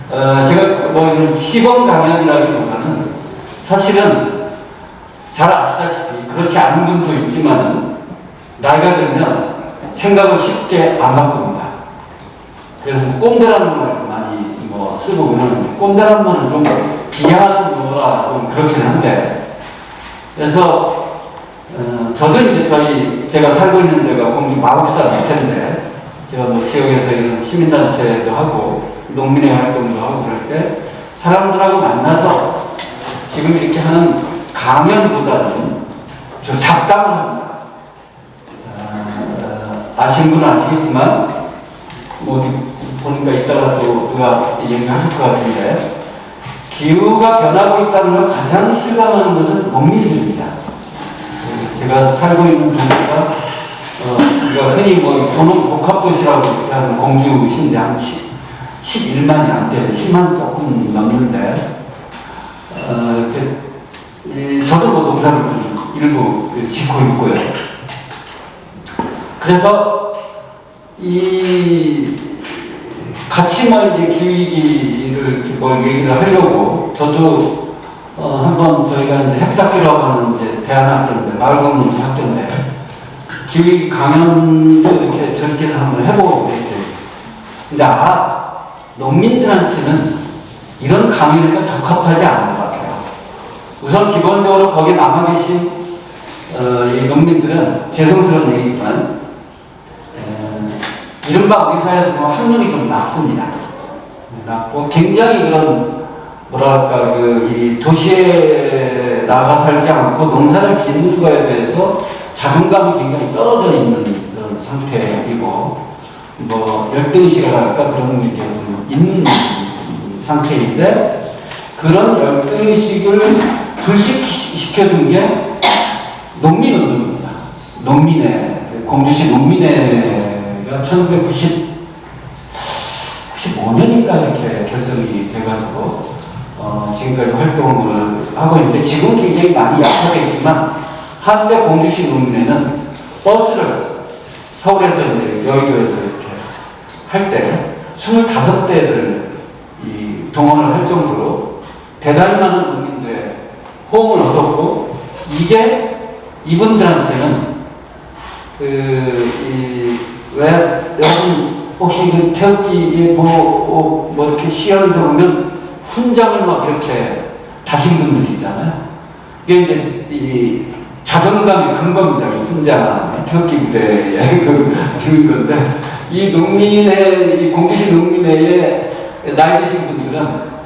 제가 뭐 이런 시범 강연이라기보다는 사실은 잘 아시다시피 그렇지 않은 분도 있지만은 나이가 들면 생각을 쉽게 안 바꿉니다. 그래서 꼰대라는 말 많이 뭐 쓰고 그러는데 꼰대라는 말은 좀 비하하는 거라 좀 그렇긴 한데 그래서 저도 이제 제가 살고 있는 데가 공주 마곡사 밑인데 제가 뭐 지역에서 이런 시민단체도 하고 농민의 활동도 하고 그럴 때 사람들하고 만나서 지금 이렇게 하는 강연보다는 좀 잡담을 합니다. 아시는 분은 아시겠지만 뭐 어디 보니까 이따가 또 누가 얘기하실 것 같은데 기후가 변하고 있다는 걸 가장 실감하는 것은 농민들입니다. 제가 살고 있는 동네가 우리가 흔히 뭐 도농 복합도시라고 이렇게 하는 공주시인데 한 11만이 안 되는 10만 조금 넘는데 이렇게 저도 뭐 농사를 일부 짓고 있고요. 그래서 같이 뭐 이제 기후위기를 뭘 얘기를 하려고 저도 한번 저희가 이제 헵탁기라고 하는 이제 대안학교인데 마을공동 학교인데 기후위기 강연도 이렇게 저렇게 해서 한번 해보고 그랬어요. 근데 농민들한테는 이런 강연이 적합하지 않은 것 같아요. 우선 기본적으로 거기 남아 계신 이 농민들은 죄송스러운 얘기지만 이른바 우리 사회에서 보면 학력이 좀 낮습니다. 낮고 굉장히 그런 뭐랄까 이 도시에 나가 살지 않고 농사를 짓는 거에 대해서 자존감이 굉장히 떨어져 있는 그런 상태이고 뭐 열등의식이랄까 그런 게 있는 상태인데 그런 열등의식을 불식시켜준 게 농민운동입니다. 공주시 농민회가 1995년인가 이렇게 결성이 돼가지고 지금까지 활동을 하고 있는데 지금 굉장히 많이 약화되어 있지만 한때 공주시 농민회는 버스를 서울에서 이제 여의도에서 이렇게 할 때 25대를 동원을 할 정도로 대단히 많은 농민들의 호응을 얻었고 이게 이분들한테는 왜 여러분 혹시 그 태극기에 뭐 이렇게 시연을 들어보면 훈장을 막 이렇게 다신 분들이 있잖아요. 이게 이제 이 자존감의 근거입니다. 이 훈장, 태극기 부대에 지은 건데 이 농민회, 이 공주시 농민회에 나이 드신 분들은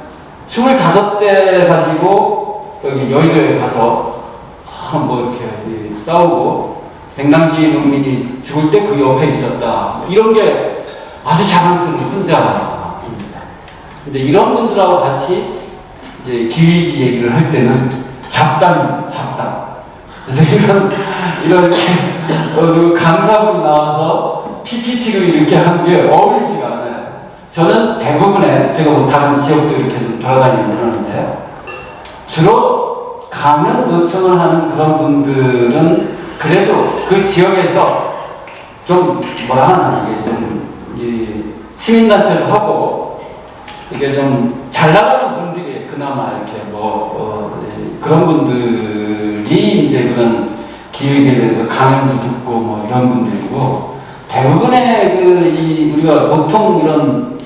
25대 가지고 여기 여의도에 가서 뭐 이렇게 싸우고 백남기 농민이 죽을 때 그 옆에 있었다. 이런 게 아주 자랑스러운 훈장입니다. 근데 이런 분들하고 같이 이제 기후위기 얘기를 할 때는 잡담. 그래서 이런 강사분이 나와서 PPT를 이렇게 한 게 어울리지가 않아요. 저는 대부분의 제가 뭐 다른 지역도 이렇게 좀 돌아다니고 그러는데 주로 강연 요청을 하는 그런 분들은 그래도 그 지역에서 좀 뭐라 하나 이게 좀 시민단체도 하고 이게 좀 잘 나가는 분들이 그나마 이렇게 그런 분들이 이제 그런 기획에 대해서 강연도 듣고 뭐 이런 분들이고 대부분의 우리가 보통 이런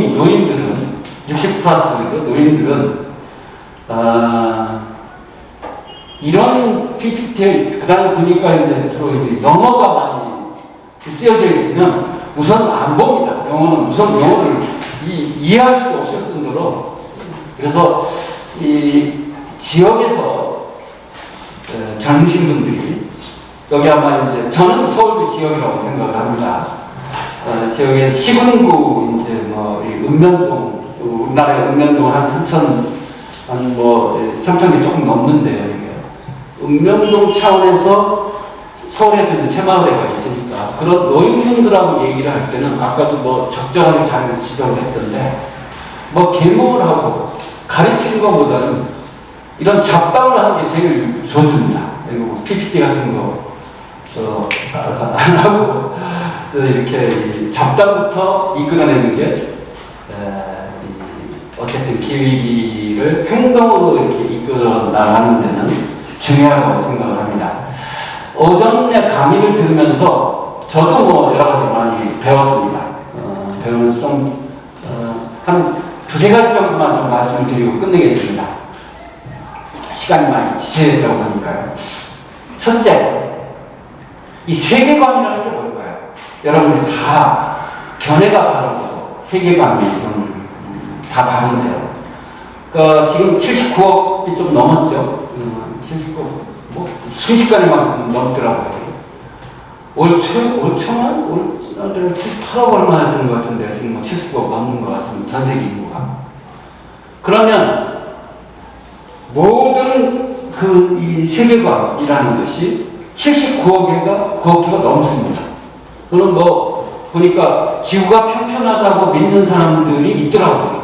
노인들은 60 플러스 노인들은 이런 PPT 그다음에 보니까 이제 영어가 많이 쓰여져 있으면 우선 안 봅니다. 영어를 이해할 수가 없을 정도로 그래서 이 지역에서 젊으신 분들이 여기 아마 이제 저는 서울도 지역이라고 생각을 합니다. 지역에 시군구 이제 이 읍면동 우리나라의 읍면동 한 3,000개 조금 넘는데요. 이게 읍면동 차원에서 서울에도 새마을회가 있으니까 그런 노인분들하고 얘기를 할 때는 아까도 적절하게 잘 지적을 했던데 계목을 하고 가르치는 것보다는 이런 잡담을 하는 게 제일 좋습니다. 그리고 PPT 같은 거 안 하고 이렇게 잡담부터 이끌어내는 게 어쨌든 기획위기를 행동으로 이렇게 이끌어 나가는 데는 중요하다고 생각을 합니다. 오전에 강의를 들으면서 저도 뭐 여러 가지 많이 배웠습니다. 배우면서 좀 한 두세 가지 정도만 좀 말씀을 드리고 끝내겠습니다. 시간이 많이 지체됐다고 하니까요. 첫째, 이 세계관이라는 게 뭘까요? 여러분들 다 견해가 다르고 세계관이 좀 다 다른데요. 그러니까 지금 79억이 좀 넘었죠. 79억, 뭐 순식간에 막 넘더라고요. 올 초만 78억 얼마였던 것 같은데 지금 뭐 79억 넘는 것 같습니다. 전 세계 인구가. 그러면 모든 이 세계관이라는 것이 79억개가 넘습니다. 그럼 뭐 보니까 지구가 평평하다고 믿는 사람들이 있더라고요.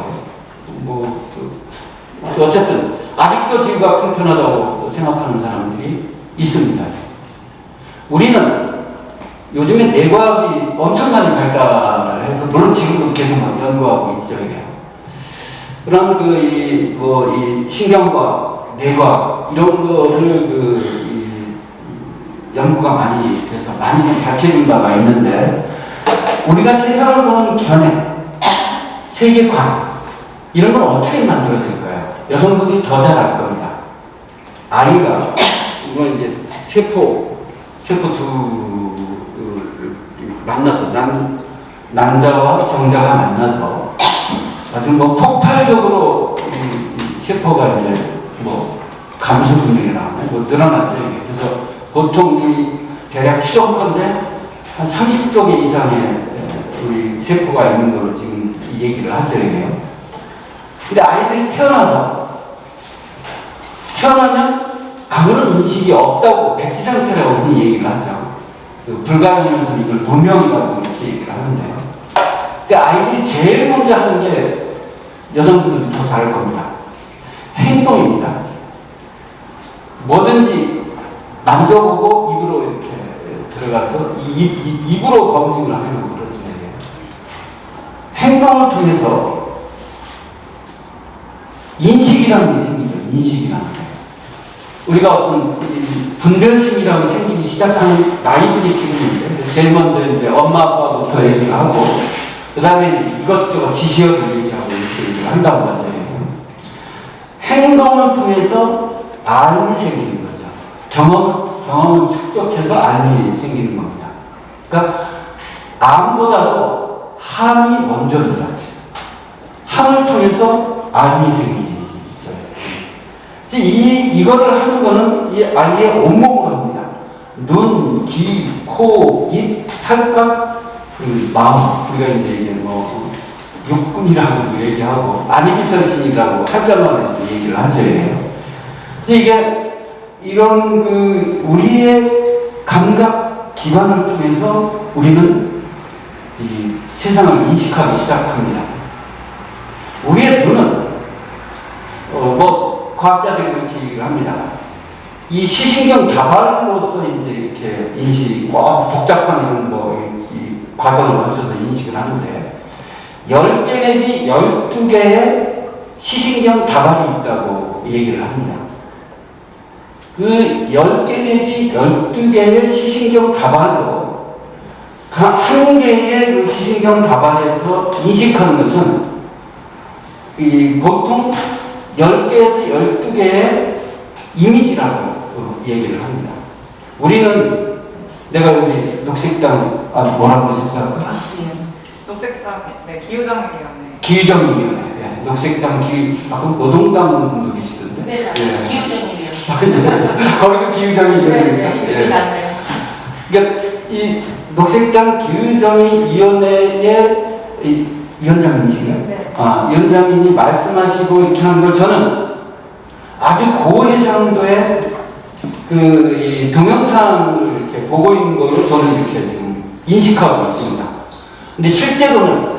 어쨌든 아직도 지구가 평평하다고 생각하는 사람들이 있습니다. 우리는 요즘에 뇌과학이 엄청나게 발달을 해서 물론 지금도 계속 연구하고 있죠. 그런 이 신경과학, 뇌과학 이런 거를 연구가 많이 돼서 많이 좀 밝혀진 바가 있는데 우리가 세상을 보는 견해, 세계관 이런 건 어떻게 만들어질까요? 여성분들이 더 잘 알 겁니다. 아이가 이건 이제 세포 만나서 남자와 정자가 만나서 아주 뭐 폭발적으로 이 세포가 이제 뭐 감소분들이 나오네 뭐 늘어났죠. 그래서 보통 대략 추정컨대 한 30조 개 이상의 우리 세포가 있는 걸로 지금 이 얘기를 하죠. 근데 아이들이 태어나면 아무런 인식이 없다고 백지 상태라고 흔히 얘기를 하죠. 불가능하면서 이걸 본명이라고 이렇게 얘기를 하는데요. 근데 아이들이 제일 먼저 하는 게 여성분들도 더 잘할 겁니다. 행동입니다. 뭐든지 만져보고 입으로 이렇게 들어가서 입으로 검증을 하려고 그러죠. 행동을 통해서 인식이라는 게 생기죠. 인식이라는 게. 우리가 어떤 분별심이라고 생기기 시작하는 나이들이 기르는데 제일 먼저 이제 엄마 아빠부터 얘기를 하고 그 다음에 이것저것 지시어를 얘기하고 이렇게 얘기를 한다고 하죠. 행동을 통해서 알이 생기는 거죠. 경험을 축적해서 알이 생기는 겁니다. 그러니까 암보다도 함이 먼저입니다. 함을 통해서 알이 생기는 이거를 하는 거는 이 아이의 온몸으로 합니다. 눈, 귀, 코, 입, 살갗, 마음. 우리가 이제 뭐 육군이라고 얘기하고 아니비설신이라고 한자말로 얘기를 하죠. 이게 이런 우리의 감각 기관을 통해서 우리는 이 세상을 인식하기 시작합니다. 우리의 눈은 과학자들이 그렇게 얘기를 합니다. 이 시신경 다발로서 이제 이렇게 인식, 복잡한 이런 이 과정을 거쳐서 인식을 하는데 10개 내지 12개의 시신경 다발이 있다고 얘기를 합니다. 그 10개 내지 12개의 시신경 다발로 한 개의 그 시신경 다발에서 인식하는 것은 보통 10개에서 12개의 이미지라고 얘기를 합니다. 우리는 내가 여기 녹색당 뭐라고 했었죠? 녹색당 기후정의위원회. 기후정의위원회. 네. 녹색당 노동당 분도 계시던데. 네. 기후정의위원회. 거기도 기후정의위원회입니다. 네. 그러니까 이 녹색당 기후정의위원회의 위원장님이신가요? 네. 위원장님이 말씀하시고 이렇게 하는 걸 저는 아주 고해상도의 이 동영상을 이렇게 보고 있는 걸로 저는 이렇게 지금 인식하고 있습니다. 근데 실제로는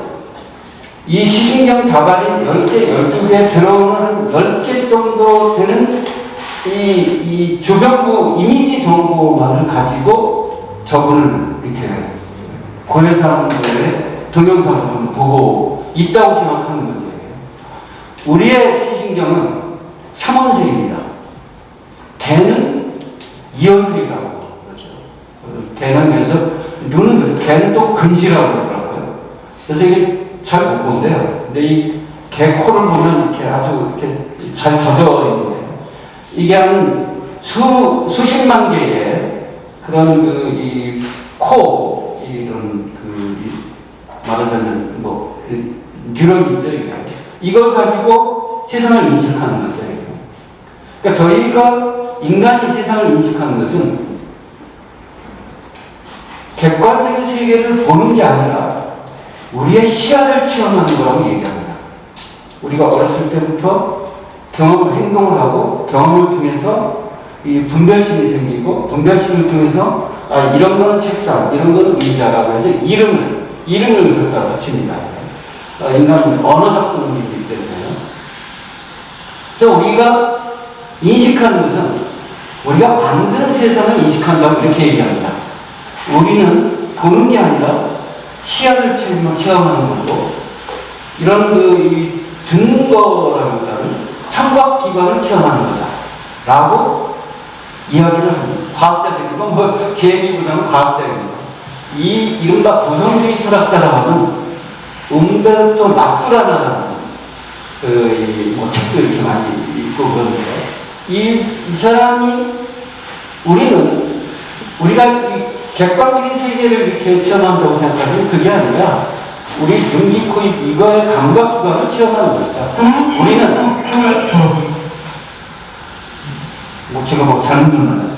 이 시신경 다발인 10개, 12개 들어오는 한 10개 정도 되는 이 주변부 이미지 정보만을 가지고 저분을 이렇게 고해상도의 동영상을 좀 보고 있다고 생각하는 거죠. 우리의 시신경은 3원색입니다. 개는 2원색이라고 그러죠. 개는 그래서 눈은 개는 또 근시라고 그러더라고요. 그래서 이게 잘 못 본대요. 근데 이 개 코를 보면 이렇게 아주 이렇게 잘 젖어 있는데 이게 한 수십만 개의 그런 이 코 이런 말하자면 뉴런이죠. 이걸 가지고 세상을 인식하는 거죠. 그러니까 저희가 인간이 세상을 인식하는 것은 객관적인 세계를 보는 게 아니라 우리의 시야를 체험하는 거라고 얘기합니다. 우리가 어렸을 때부터 행동을 하고 경험을 통해서 이 분별심이 생기고 분별심을 통해서 이런 거는 책상, 이런 거는 의자라고 해서 이름을 갖다 붙입니다. 인간은 언어적 동물이기 때문에요. 그래서 우리가 인식하는 것은 우리가 만든 세상을 인식한다고 이렇게 얘기합니다. 우리는 보는 게 아니라 시야를 체험하는 거고 이런 듣는 거라기보다는 청각기관을 체험하는 거다 라고 이야기를 합니다. 과학자들이 제 얘기보다는 과학자입니다. 이 이른바 구성주의 철학자라고 하는 움베르토 마뚜라라는 책도 이렇게 많이 읽고 그러는데 이 사람이 우리가 이 객관적인 세계를 이렇게 체험한다고 생각하면 그게 아니라 우리 눈, 귀, 코, 입 이거의 감각기관을 체험하는 것이다. 우리는 제가 잘못 들었나요?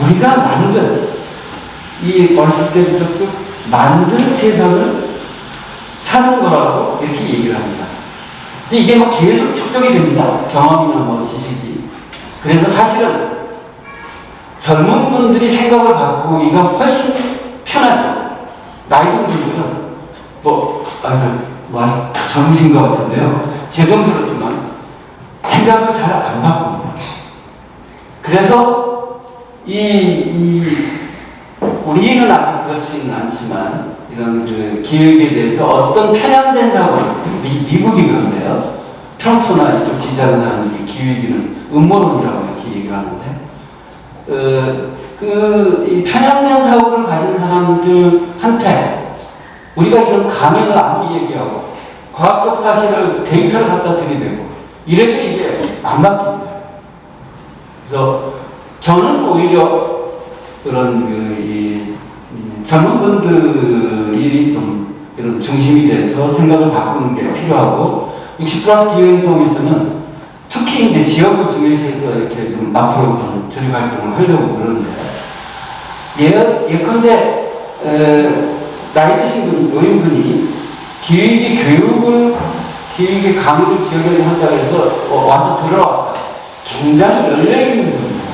우리가 만든 이 어렸을 때부터 만든 세상을 사는 거라고 이렇게 얘기를 합니다. 그래서 이게 계속 축적이 됩니다. 경험이나 지식이. 그래서 사실은 젊은 분들이 생각을 바꾸기가 훨씬 편하죠. 나이 든 분들은 젊으신 것 같은데요. 죄송스럽지만 생각을 잘 안 바꿉니다. 그래서 우리는 아직 그렇지는 않지만 이런 기획에 대해서 어떤 편향된 사고를 미국이 그런데요. 트럼프나 이쪽 지지하는 사람들이 기획에는 음모론이라고 이렇게 얘기를 하는데 이 편향된 사고를 가진 사람들한테 우리가 이런 가면을 아무리 얘기하고 과학적 사실을 데이터를 갖다 들이대고 이래도 이게 안 바뀝니다. 그래서 저는 오히려 그런 젊은 분들이 좀 이런 중심이 돼서 생각을 바꾸는 게 필요하고 60+ 기후행동에서는 특히 이제 지역을 중심해서 이렇게 좀 앞으로 조직 활동을 하려고 그러는데 예컨대 나이 드신 노인분이 기획의 강의를 지역에 한다고 해서 와서 들어왔다. 굉장히 열려있는 분입니다.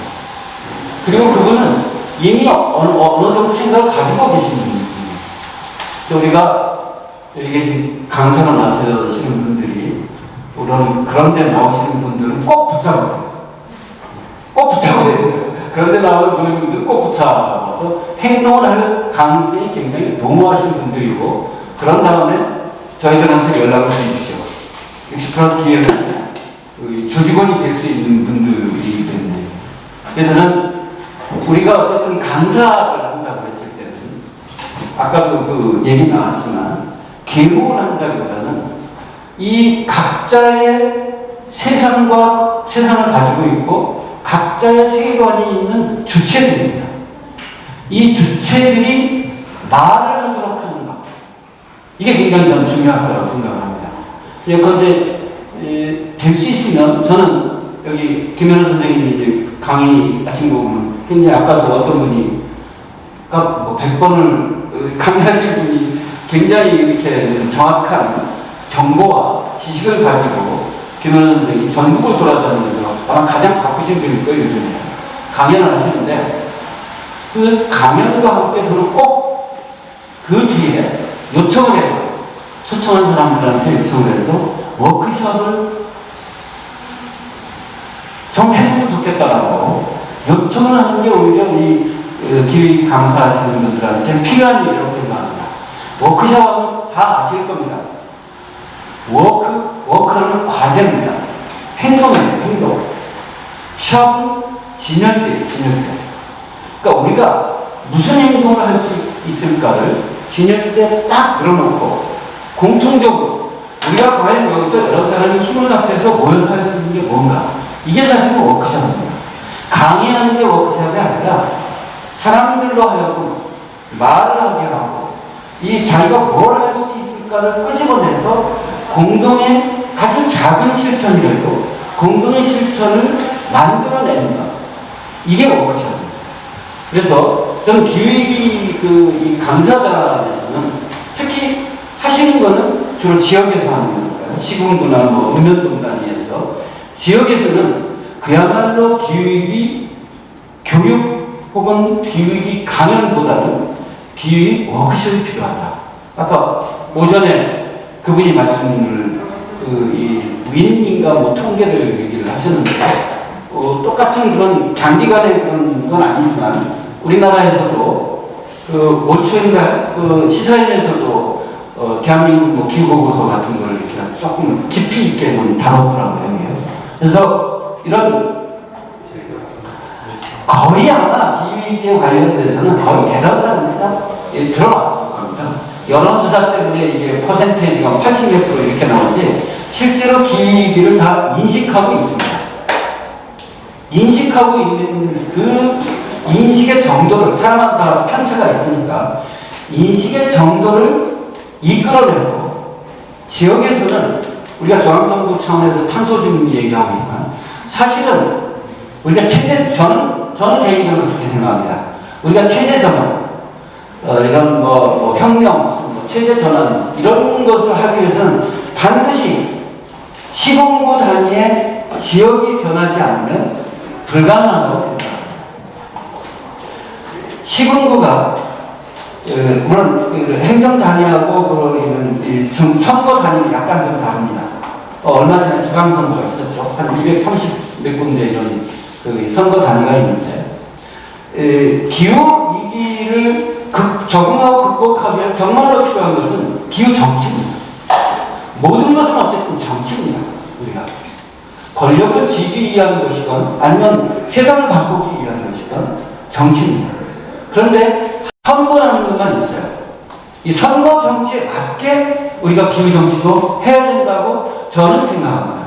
그리고 그분은 이미 어느 정도 생각을 가지고 계신 분입니다. 그래서 우리가 여기 계신 강사로 나서시는 분들이 그런 데 나오시는 분들은 꼭 붙잡으세요. 꼭 붙잡아야 돼요. 그런 데 나오는 분들은 꼭 붙잡아서 행동을 할 가능성이 굉장히 농후하신 분들이고 그런 다음에 저희들한테 연락을 해주십시오. 60+ 기회는 조직원이 될 수 있는 분들이기 때문에 그래서는 우리가 어쨌든 강사를 한다고 했을 때는 아까도 얘기 나왔지만 계몽을 한다기보다는 이 각자의 세상을 가지고 있고 각자의 세계관이 있는 주체들입니다. 이 주체들이 말을 하도록 하는 것 이게 굉장히 저는 중요할 거라고 생각을 합니다. 예컨대 될 수 있으면 저는 여기 김현우 선생님이 이제 강의하신 거 보면 굉장히 아까도 어떤 분이 100번을 강의하신 분이 굉장히 이렇게 정확한 정보와 지식을 가지고 김현우 선생님이 전국을 돌아다니면서 아마 가장 바쁘신 분일 거예요. 요즘에 강연을 하시는데 그 강연과 함께 저는 꼭 그 뒤에 요청을 해서 초청한 사람들한테 요청을 해서 워크숍을 좀 했으면 좋겠다라고 요청을 하는 게 오히려 이 기획 강사하시는 분들한테 필요한 일이라고 생각합니다. 워크숍 하면 다 아실 겁니다. 워크는 과제입니다. 행동이에요, 행동. 숍은 진열대예요, 진열대. 그러니까 우리가 무슨 행동을 할 수 있을까를 진열대 딱 늘어놓고 공통적으로 우리가 과연 여기서 여러 사람이 힘을 합해서 모여서 할 수 있는 게 뭔가. 이게 사실은 워크숍입니다. 강의하는 게 워크숍이 아니라 사람들로 하여금 말을 하게 하고 이 자기가 뭘 할 수 있을까를 끄집어내서 공동의 아주 작은 실천이라도 공동의 실천을 만들어내는 것. 이게 워크숍입니다. 그래서 저는 기획이 이 강사단에서는 특히 하시는 거는 주로 지역에서 하는 거니까요. 시군구나 뭐 읍면동 단위에서 지역에서는 그야말로 기획이 교육 혹은 기획이 강연보다는 기획 워크숍이 필요하다. 아까 오전에 그분이 말씀을 이 윈인가 뭐 통계를 얘기를 하셨는데 똑같은 그런 장기간의 그런 건 아니지만 우리나라에서도 올 초인가 시사인에서도 대한민국 뭐 기후보고서 같은 걸 이렇게 조금 깊이 있게 다뤘더라고요. 그래서 이런 거의 아마 기후위기에 관련돼서는 거의 대다수는 들어왔을 겁니다. 여론조사 때문에 이게 퍼센테이지가 80몇 프로 이렇게 나오지 실제로 기후위기를 다 인식하고 있습니다. 인식하고 있는 그 인식의 정도를 사람마다 다 편차가 있으니까 인식의 정도를 이끌어내고 지역에서는 우리가 중앙정부 차원에서 탄소중립 얘기하고 있지만 사실은 우리가 저는 개인적으로 그렇게 생각합니다. 우리가 체제 전환 이런 뭐 혁명 무슨 뭐 체제 전환 이런 것을 하기 위해서는 반드시 시군구 단위의 지역이 변하지 않으면 불가능하다고 생각합니다. 시군구가 물론 행정 단위하고 선거 단위는 약간 좀 다릅니다. 얼마 전에 지방선거가 있었죠. 한 230 몇 군데 이런 선거 단위가 있는데 기후 위기를 적응하고 극복하기 위해 정말로 필요한 것은 기후 정치입니다. 모든 것은 어쨌든 정치입니다. 우리가 권력을 지기 위한 것이건 아니면 세상을 바꾸기 위한 것이건 정치입니다. 그런데 선거라는 것만 있어요. 이 선거 정치에 맞게 우리가 기후 정치도 해야 된다고 저는 생각합니다.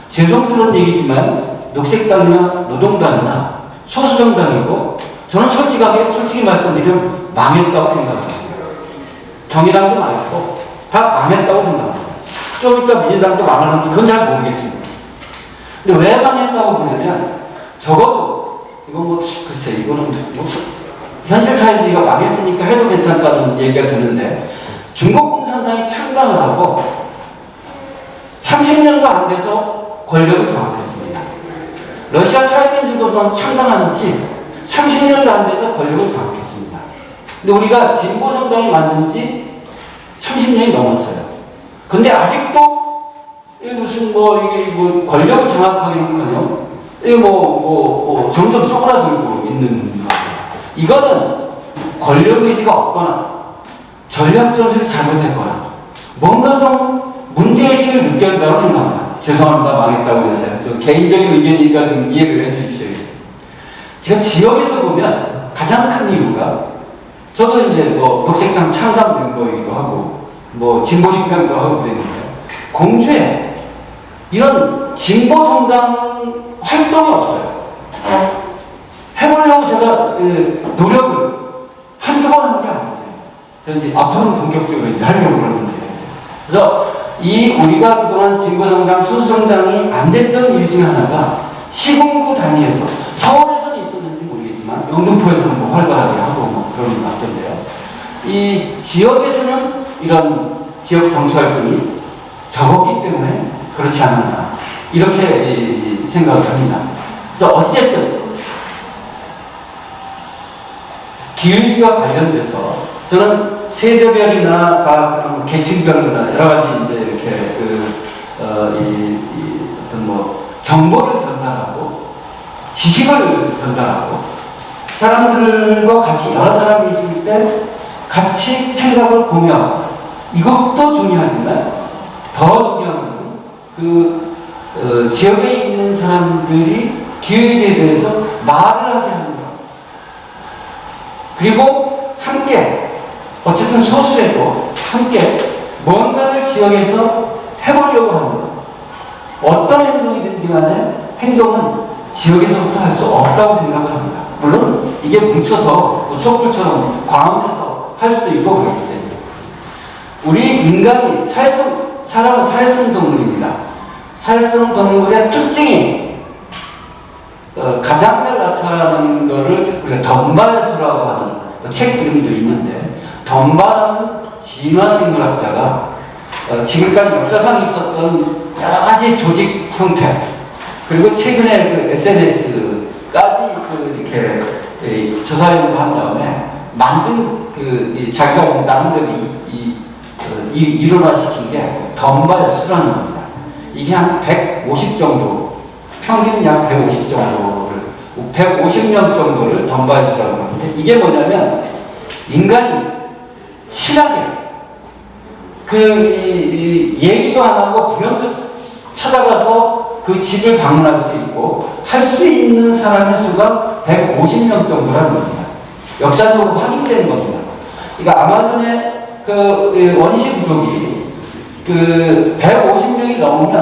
죄송스러운 얘기지만 녹색당이나 노동당이나 소수정당이고 저는 솔직히 말씀드리면 망했다고 생각합니다. 정의당도 망했고 다 망했다고 생각합니다. 좀 이따 민주당도 망하는지 그건 잘 모르겠습니다. 근데 왜 망했다고 보냐면 적어도 이건 뭐 글쎄 이거는 뭐 현실 사회주의가 망했으니까 해도 괜찮다는 얘기가 드는데 중국共产당이 창당을 하고 30년도 안 돼서 권력을 장악했습니다. 러시아 사회민주주의가 창당한 지 30년도 안 돼서 권력을 장악했습니다. 근데 우리가 진보정당이 만든 지 30년이 넘었어요. 근데 아직도 무슨 이게 권력을 장악하기는커녕 점점 쪼그라들고 있는 거예요. 이거는 권력 의지가 없거나 전략 전술이 잘못됐거나 뭔가 좀 문제의식을 느껴야 된다고 생각합니다. 죄송합니다. 망했다고 해서. 저 개인적인 의견이니까 좀 이해를 해 주십시오. 제가 지역에서 보면 가장 큰 이유가 저도 이제 녹색당 창당 멤버이기도 하고 진보신당도 하고 그랬는데 공주에 이런 진보정당 활동이 없어요. 해보려고 제가 노력을 한두 번 한 게 아니죠. 저는 앞으로는 본격적으로 이제 하려고 그러는데. 그래서 우리가 그동안 진보정당, 소수정당이 안 됐던 이유 중 하나가 시군구 단위에서 서울에서는 있었는지 모르겠지만 영등포에서는 활발하게 하고 그런 것 같던데요. 이 지역에서는 이런 지역 정치 활동이 적었기 때문에 그렇지 않았나 이렇게 생각을 합니다. 그래서 어찌됐든 기후위기와 관련돼서 저는 세대별이나 계층별이나 여러 가지 이제 이렇게 어떤 정보를 전달하고 지식을 전달하고 사람들과 같이 여러 사람이 있을 때 같이 생각을 공유하고 이것도 중요하지만 더 중요한 것은 그 지역에 있는 사람들이 기후에 대해서 말을 하게 하는 것. 그리고 함께 어쨌든 소수라도 함께 뭔가를 지역에서 해보려고 하는 것. 어떤 행동이든지 간에 행동은 지역에서부터 할 수 없다고 생각을 합니다. 물론 이게 뭉쳐서 촛불처럼 광화문에서 할 수도 있고 그러겠죠. 우리 인간이 사람은 사회성 동물입니다. 사회성 동물의 특징이 가장 잘 나타나는 것을 우리가 덤바레스라고 하는 책 이름도 있는데, 덤바라는 진화생물학자가 지금까지 역사상에 있었던 여러 가지 조직 형태, 그리고 최근에 그 SNS까지 이렇게 조사 연구한 다음에 만든 자기가 나름대로 이론화시킨 게 덤바레스라는 겁니다. 이게 한 150 정도, 평균 약 150 정도를, 150명 정도를 덤바레스라고 하는데, 이게 뭐냐면 인간이 친하게 얘기도 안 하고 불현듯 찾아가서 그 집을 방문할 수 있고 할 수 있는 사람의 수가 150명 정도라는 겁니다. 역사적으로 확인된 겁니다. 그러니까 아마존의 원시 부족이 150명이 넘으면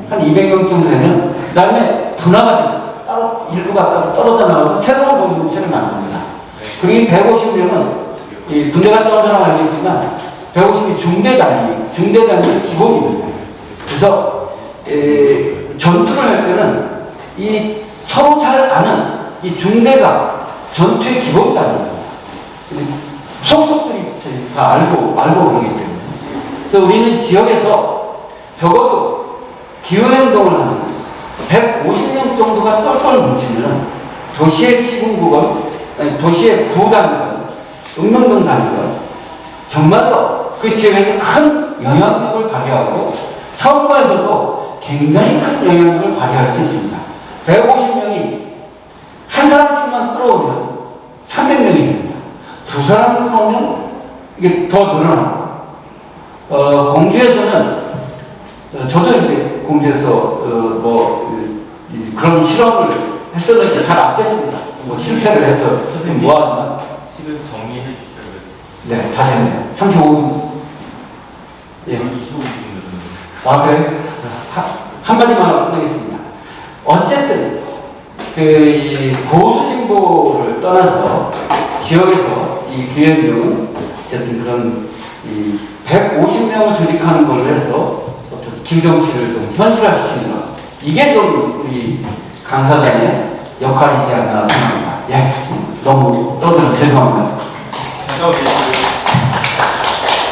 한 200명 정도 되면 그 다음에 분화가 됩니다. 따로 일부가 따로 떨어져 나와서 새로운 공동체를 만듭니다. 그리고 150명은 군대 갔다 온 사람 알겠지만 150이 중대단이 기본입니다. 그래서 전투를 할 때는 이 서로 잘 아는 이 중대가 전투의 기본단입니다. 속속들이 다 알고 그러기 때문에. 그래서 우리는 지역에서 적어도 기후행동을 하는 150명 정도가 똘똘 뭉치면 도시의 시군구건, 도시의 구단이건, 읍면동 단위건 정말로 그 지역에서 큰 영향력을 발휘하고 선거에서도 굉장히 큰 영향력을 발휘할 수 있습니다. 150명이 한 사람씩만 끌어오면 300명이 됩니다. 두 사람을 끌어오면 이게 더 늘어나고, 공주에서는 저도 이제 공주에서 그런 실험을 했었는데 잘 안 됐습니다. 실패를 해서 뭐하지만 10일 정리해 주셔야 됐어요. 네, 다시 했네요. 35분. 예. 25분. 아, 그래? 한마디만 하고 끝내겠습니다. 어쨌든, 이 보수 진보를 떠나서 지역에서 이 기회운동은 어쨌든 그런 150명을 조직하는 걸로 해서 어떤 기후정치를 좀 현실화시키는 것. 이게 좀 우리 강사단의 역할이지 않나 생각합니다. 예. 너무 떠들어 죄송합니다.